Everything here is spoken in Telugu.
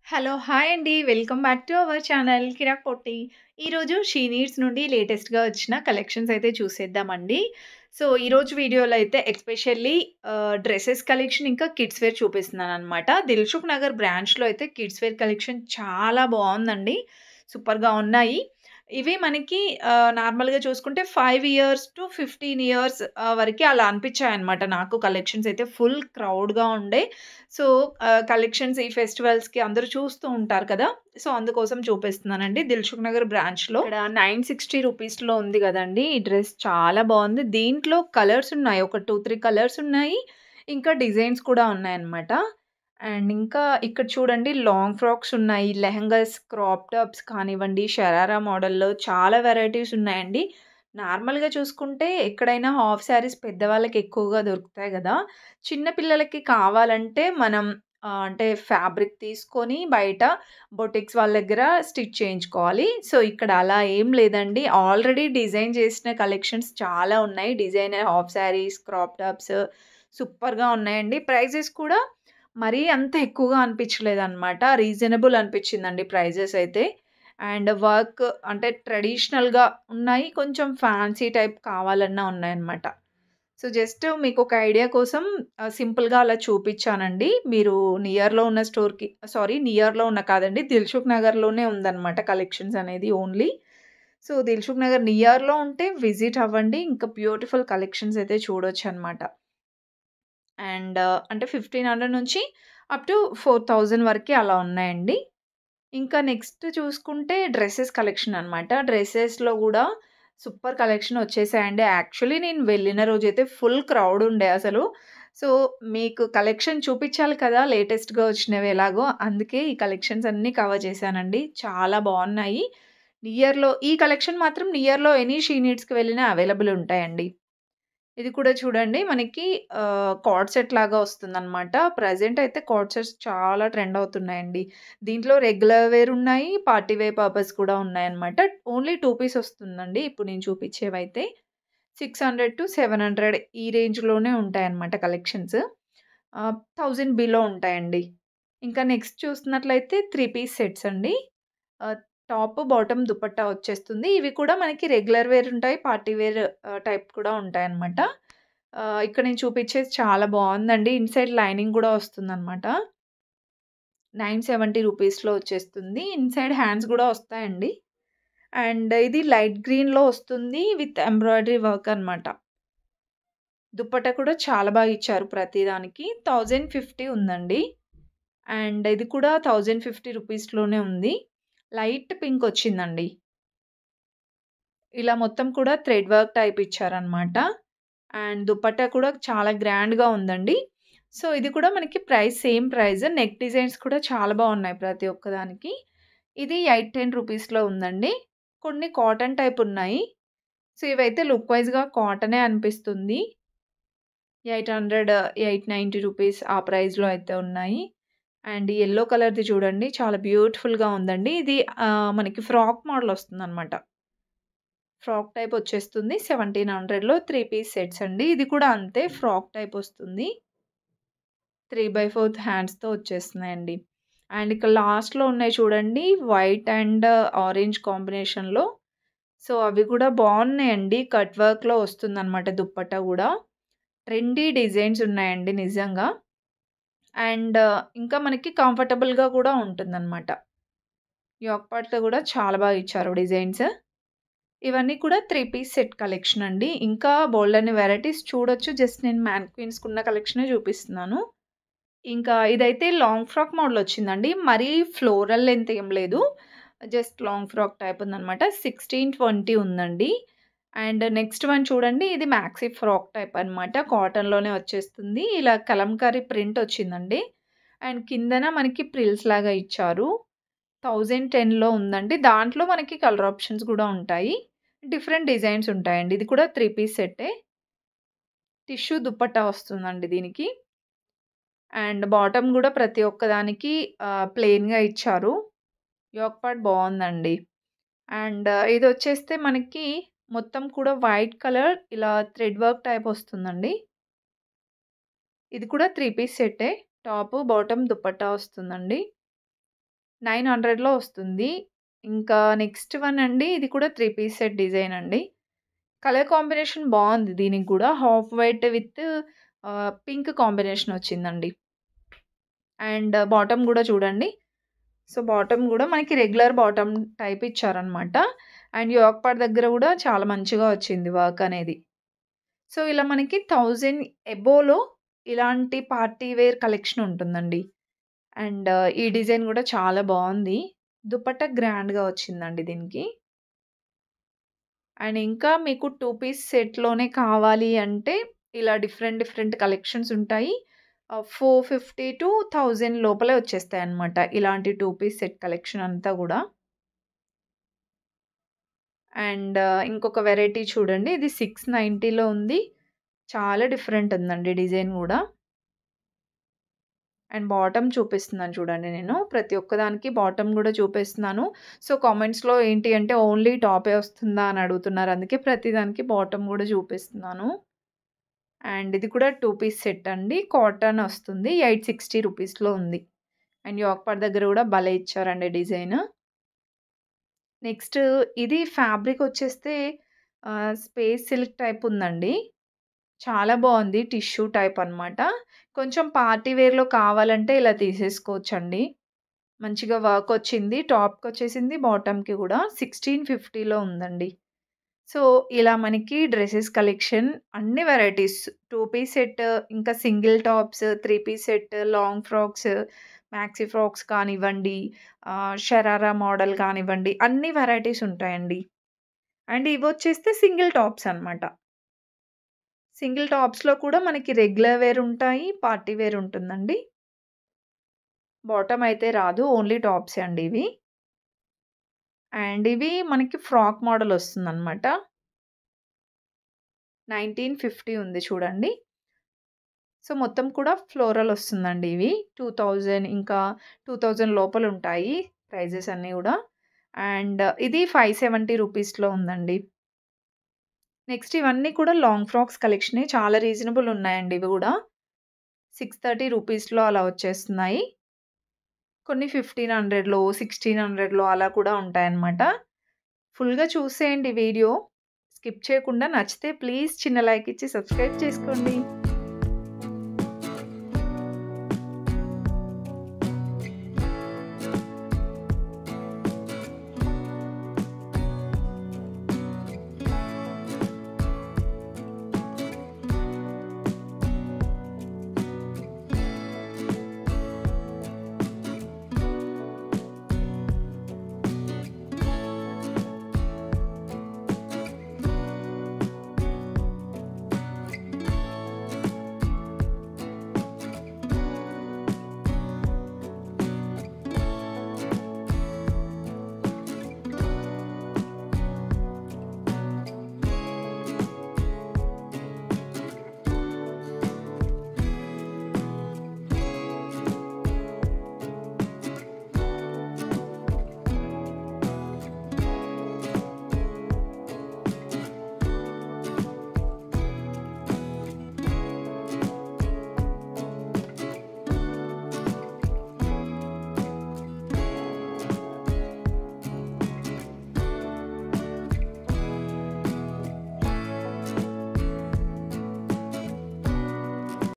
హలో! హాయ్ అండి. Welcome back to our channel Kirak Potti. ఈరోజు షీ నీడ్స్ నుండి లేటెస్ట్‌గా వచ్చిన కలెక్షన్స్ అయితే చూసేద్దామండి. సో, ఈరోజు వీడియోలో అయితే ఎస్పెషల్లీ డ్రెసెస్ కలెక్షన్ ఇంకా కిడ్స్ వేర్ చూపిస్తున్నాననమాట. దిల్‌సుఖ్ నగర్ బ్రాంచ్‌లో అయితే కిడ్స్ వేర్ కలెక్షన్ చాలా బావుందండి. సూపర్‌గా ఉన్నాయి. ఇవి మనకి నార్మల్‌గా చూసుకుంటే 5 ఇయర్స్ టు 15 ఇయర్స్ వరకి అలా అనిపించాయన్నమాట నాకు కలెక్షన్స్ అయితే ఫుల్ క్రౌడ్‌గా ఉండే. సో, కలెక్షన్స్ ఈ ఫెస్టివల్స్‌కి అందరూ చూస్తూ ఉంటారు కదా! సో, అందుకోసం చూపిస్తున్నానండి. దిల్‌సుఖ్ నగర్ బ్రాంచ్‌లో ఇక్కడ 960 రూపీస్‌లో ఉంది గదండీ! ఈ డ్రెస్ చాలా బావుంది. దీంట్లో కలర్స్ ఉన్నాయి. ఒక 2, 3 కలర్స్ ఉన్నాయి. ఇంకా డిజైన్స్ కూడా ఉన్నాయన్నమాట. అండ్ ఇంకా ఇక్కడ చూడండి లాంగ్ ఫ్రాక్స్ ఉన్నాయి. లెహెంగాస్, క్రాప్ టాప్స్ కానివ్వండి, షరారా మోడల్‌లో చాలా వెరైటీస్ ఉన్నాయండి. నార్మల్‌గా చూసుకుంటే ఎక్కడైనా హాఫ్ సారీస్ పెద్దవాళ్ళకి ఎక్కువగా దొరుకుతాయి గదా! చిన్న పిల్లలకి కావాలంటే మనం అంటే ఫ్యాబ్రిక్ తీసుకొని బయట బొటిక్స్ వాళ్ళ దగ్గర స్టిచ్ చేయించుకోవాలి. సో, ఇక్కడ అలా ఏం లేదండి. ఆల్రెడీ డిజైన్ చేసిన కలెక్షన్స్ చాలా ఉన్నాయి. Designer half saris, crop tops సూపర్‌గా ఉన్నాయండి. ప్రైజెస్ కూడా మరీ అంత ఎక్కువగా అనిపించలేదనమాట. రీజనబుల్ అనిపించిందండి ప్రైజెస్ అయితే. అండ్ వర్క్ అంటే ట్రెడిషనల్‌గా ఉన్నాయి. కొంచెం ఫ్యాన్సీ టైప్ కావాలన్నా ఉన్నాయన్నమాట. సో, జస్ట్ మీకొక ఐడియా కోసం సింపుల్‌గా అలా చూపిచ్చానండి. మీరు నియర్‌లో ఉన్న స్టోర్‌కి నియర్‌లో ఉన్న కాదండి. దిల్‌సుఖ్ నగర్‌లోనే ఉందనమాట కలెక్షన్స్ అనేది ఓన్లీ. సో, దిల్‌సుఖ్ నగర్ నియర్‌లో ఉంటే విజిట్ అవ్వండి. ఇంకా బ్యూటిఫుల్ కలెక్షన్స్ అయితే చూడొచ్చనమాట. అండ్ అంటే 1500 నుంచి అప్ టు 4000 వరకి అలా ఉన్నాయండి. ఇంకా నెక్స్ట్ చూసుకుంటే డ్రెసెస్ కలెక్షన్ అనమాట. డ్రెసెస్‌లో గూడా సూపర్ కలెక్షన్ వచ్చేసాయండి. యాక్చువల్లీ నేను వెళ్ళిన రోజైతే ఫుల్ క్రౌడ్ ఉండే అసలు. సో, మీకు కలెక్షన్ చూపించాలి కదా! లేటెస్ట్‌గా వచ్చినవి ఎలాగో. అందుకే ఈ కలెక్షన్స్ అన్నీ కవర్ చేశానండి. చాలా బావున్నాయి. ఈ కలెక్షన్ మాత్రం నియర్‌లో ఎనీ షీ నీడ్స్‌కి వెళ్ళినా అవైలబుల్ ఉంటాయండి. ఇది కూడా చూడండి మనకి కార్డ్ సెట్ లాగా వస్తుందనమాట. ప్రెజెంట్ అయితే కార్డ్ సెట్స్ చాలా ట్రెండ్ అవుతున్నాయండి. దీంట్లో రెగ్యులర్ వేర్ ఉన్నాయి. పార్టీ వేర్ పర్పస్ కూడా ఉన్నాయన్నమాట. ఓన్లీ 2 పీస్ వస్తుందండి. ఇప్పుడు నేను చూపించేవైతే 600-700 ఈ రేంజ్‌లోనే ఉంటాయన్నమాట కలెక్షన్స్. 1000 బిలో ఉంటాయండి. ఇంకా నెక్స్ట్ చూస్తున్నట్లయితే 3 పీస్ సెట్స్ అండి. ఆహ్, టాప్, బాటమ్ దుపట్టా వచ్చేస్తుంది. ఇవి కూడా మనకి రెగ్యులర్ వేర్ ఉంటాయి. పార్టీ వేర్ టైప్ కూడా ఉంటాయన్నమాట. ఇక్కడ నేను చూపించేది చాలా బావుందండి. ఇన్‌సైడ్ లైనింగ్ గూడా వస్తుందన్నమాట. 970 రూపీస్‌లో వచ్చేస్తుంది. ఇన్‌సైడ్ హ్యాండ్స్ గూడా వస్తాయండి. అండ్ ఇది లైట్ గ్రీన్‌లో వస్తుంది విత్ ఎంబ్రాయిడరీ వర్క్ అన్నమాట. దుపట్టా కూడా చాలా బాగా ఇచ్చారు ప్రతి దానికి. 1050 ఉందండి. అండ్ ఇది కూడా 1050 రూపీస్‌లోనే ఉంది. లైట్ పింక్ వచ్చిందండి. ఇలా మొత్తం కూడా థ్రెడ్ వర్క్ టైప్ ఇచ్చారనమాట. అండ్ దుపట్టా కూడా చాలా గ్రాండ్‌గా ఉందండి. సో, ఇది కూడా మనకి సేమ్ ప్రైస్. నెక్ డిజైన్స్ కూడా చాలా బావున్నాయి ప్రతి ఒక్కదానికి. ఇది 810 రూపీస్‌లో ఉందండి. కొన్ని కాటన్ టైప్ ఉన్నాయి. సో, ఇవైతే లుక్ వైస్‌గా కాటనే అనిపిస్తుంది. 800, 890 రూపీస్ ఆ ప్రైస్‌లో అయితే ఉన్నాయి. అండ్ యెల్లో కలర్‌ది చూడండి చాలా బ్యూటిఫుల్‌గా ఉందండి. ఇది మనకి ఫ్రాక్ మోడల్ వస్తుందనమాట. ఫ్రాక్ టైప్ వచ్చేస్తుంది. 1700లో 3 పీస్ సెట్స్ అండి. ఇది కూడా అంతే ఫ్రాక్ టైప్ వస్తుంది. 3/4 హ్యాండ్స్‌తో వచ్చేస్తున్నాయండి. అండ్ ఇక్కడ లాస్ట్‌లో ఉన్నాయి చూడండి వైట్ అండ్ ఆరెంజ్ కాంబినేషన్‌లో. సో, అవి కూడా బావున్నాయండి. కట్ వర్క్‌లో వస్తుందనమాట దుప్పట్టా గూడా. ట్రెండీ డిజైన్స్ ఉన్నాయండి నిజంగా. అండ్ ఇంకా మనకి కంఫర్టబుల్‌గా కూడా ఉంటుందనమాట. యోక్ పార్ట్‌లో కూడా చాలా బాగా ఇచ్చారు డిజైన్స్. ఇవన్నీ కూడా 3 పీస్ సెట్ కలెక్షన్ అండి. ఇంకా బోలెడన్ని వెరైటీస్ చూడొచ్చు. జస్ట్ నేను మ్యానిక్విన్స్‌కున్న కలెక్షనే చూపిస్తున్నాను. ఇంకా ఇదైతే లాంగ్ ఫ్రాక్ మోడల్ వచ్చిందండి. మరీ ఫ్లోరల్ లెంత్ ఏం లేదు. జస్ట్ లాంగ్ ఫ్రాక్ టైప్ ఉందనమాట. 1620 ఉందండి. అండ్ నెక్స్ట్ వన్ చూడండి. ఇది మాక్సీ ఫ్రాక్ టైప్ అనమాట. కాటన్‌లోనే వచ్చేస్తుంది. ఇలా కలంకారీ ప్రింట్ వచ్చిందండి. అండ్ కిందన మనకి ప్రిల్స్ లాగా ఇచ్చారు. 1010లో ఉందండి. దాంట్లో మనకి కలర్ ఆప్షన్స్ గూడా ఉంటాయి. డిఫరెంట్ డిజైన్స్ ఉంటాయండి. ఇది కూడా 3 పీస్ సెట్టే. టిష్యూ దుపట్టా వస్తుందండి దీనికి. అండ్ బాటమ్ గూడా ప్రతి ఒక్కదానికి ప్లెయిన్‌గా ఇచ్చారు. యోక్ పార్ట్ బావుందండి. అండ్ ఇదొచ్చేస్తే మనకి మొత్తం కూడా వైట్ కలర్ ఇలా థ్రెడ్ వర్క్ టైప్ వస్తుందండి. ఇది కూడా 3 పీస్ సెట్టే. టాపు, బాటమ్, దుపట్టా వస్తుందండి. 900లో వస్తుంది. ఇంకా నెక్స్ట్ వన్ అండి. ఇది కూడా 3 పీస్ సెట్ డిజైన్ అండి. కలర్ కాంబినేషన్ బావుంది దీనికి గూడా. Half white with pink combination వచ్చిందండి. అండ్ బాటమ్ గూడా చూడండి. సో, బాటమ్ గూడా మనకి రెగ్యులర్ బాటమ్ టైప్ ఇచ్చారనమాట. అండ్ యోక్ పార్ట్ దగ్గర గూడా చాలా మంచిగా వచ్చింది వర్క్ అనేది. సో, ఇలా మనకి 1000 అబోవ్‌లో ఇలాంటి పార్టీ వేర్ కలెక్షన్ ఉంటుందండి. అండ్ ఈ డిజైన్ గూడా చాలా బావుంది. దుపట్టా గ్రాండ్‌గా వచ్చిందండి దీనికి. అండ్ ఇంకా మీకు 2 పీస్ సెట్‌లోనే కావాలి అంటే ఇలా డిఫరెంట్ డిఫరెంట్ కలెక్షన్స్ ఉంటాయి. 450-1000 లోపలే వచ్చేస్తాయన్నమాట. ఇలాంటి 2 పీస్ సెట్ కలెక్షన్ అంతా గూడా. అండ్ ఇంకొక వెరైటీ చూడండి. ఇది 690లో ఉంది. చాలా డిఫరెంట్ ఉందండి డిజైన్ గూడా. అండ్ బాటమ్ చూపిస్తున్నాను చూడండి నేను. ప్రతి ఒక్కదానికి బాటమ్ గూడా చూపిస్తున్నాను. సో, కామెంట్స్‌లో ఏంటి అంటే ఓన్లీ టాపే వస్తుందా అని అడుగుతున్నారు. అందుకే ప్రతి దానికి బాటమ్ గూడా చూపిస్తున్నాను. అండ్ ఇది కూడా 2 పీస్ సెట్ అండి. కాటన్ వస్తుంది. 860 రూపీస్‌లో ఉంది. అండ్ యోక్ పార్ట్ దగ్గర గూడా భలే ఇచ్చారండి డిజైన్. నెక్స్ట్ ఇది ఫ్యాబ్రిక్ వచ్చేస్తే స్పేస్ సిల్క్ టైప్ ఉందండి. చాలా బావుంది. టిష్యూ టైప్ అన్నమాట. కొంచెం పార్టీ వేర్‌లో కావాలంటే ఇలా తీసేసుకోవచ్చండి. మంచిగా వర్క్ వచ్చింది. టాప్‌కొచ్చేసింది. బాటమ్‌కి గూడా 1650లో ఉందండి. సో, ఇలా మనకి డ్రెసెస్ కలెక్షన్ అన్ని వెరైటీస్ 2 పీస్ సెట్, ఇంకా single tops, 3 piece set, long frocks, maxi frocks కానివ్వండి, షరారా మోడల్ కానివ్వండి, అన్ని వెరైటీస్ ఉంటాయండి. అండ్ ఇవొచ్చేస్తే సింగిల్ టాప్స్ అన్నమాట. సింగిల్ టాప్స్‌లో కూడా మనకి రెగ్యులర్ వేర్ ఉంటాయి. పార్టీ వేర్ ఉంటుందండి. బాటమ్ అయితే రాదు. ఓన్లీ టాప్సే అండి ఇవి. అండ్ ఇవి మనకి ఫ్రాక్ మోడల్ వస్తుందన్నమాట. 1950 ఉంది చూడండి. సో, మొత్తం కూడా ఫ్లోరల్ వస్తుందండి ఇవి. 2000 ఇంకా 2000 లోపల ఉంటాయి ప్రైజెస్ అన్నీ గూడా. అండ్ ఇది 570 రూపీస్‌లో ఉందండి. నెక్స్ట్ ఇవన్నీ కూడా లాంగ్ ఫ్రాక్స్ కలెక్షనే. చాలా రీజనబుల్ ఉన్నాయండి ఇవి గూడా. 630 రూపీస్‌లో అలా వచ్చేస్తున్నాయి. కొన్ని 1500లో, 1600లో అలా కూడా ఉంటాయన్నమాట. ఫుల్‌గా చూసేయండి వీడియో. స్కిప్ చేయకుండా నచ్చితే ప్లీజ్ చిన్న లైక్ ఇచ్చి సబ్స్క్రైబ్ చేసుకోండి.